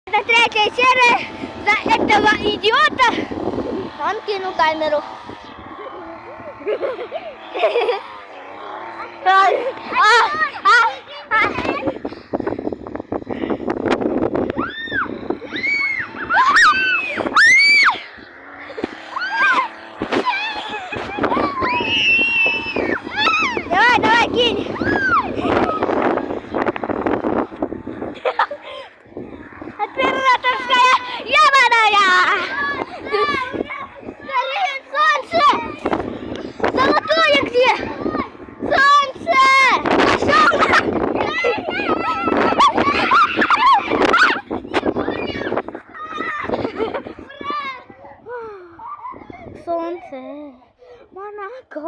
Это третья серия. За этого идиота он кинул камеру. Давай, давай, кинь. Операторская ябаная. Горит солнце. Золотое где? Солнце. Солнце. Монако.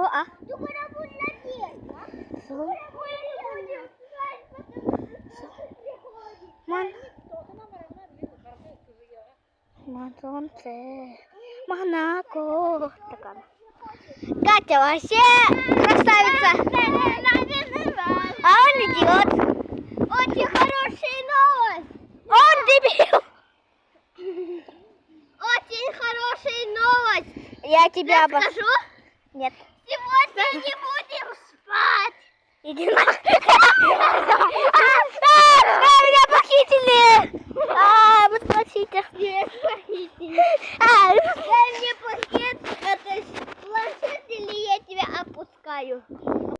Солнце. Монако. Катя вообще красавица. А он идиот. Очень хорошая новость. Он дебил. Очень хорошая новость. Я тебя обожаю. Нет. Сегодня не будем спать. Иди нахуй. Меня покинь.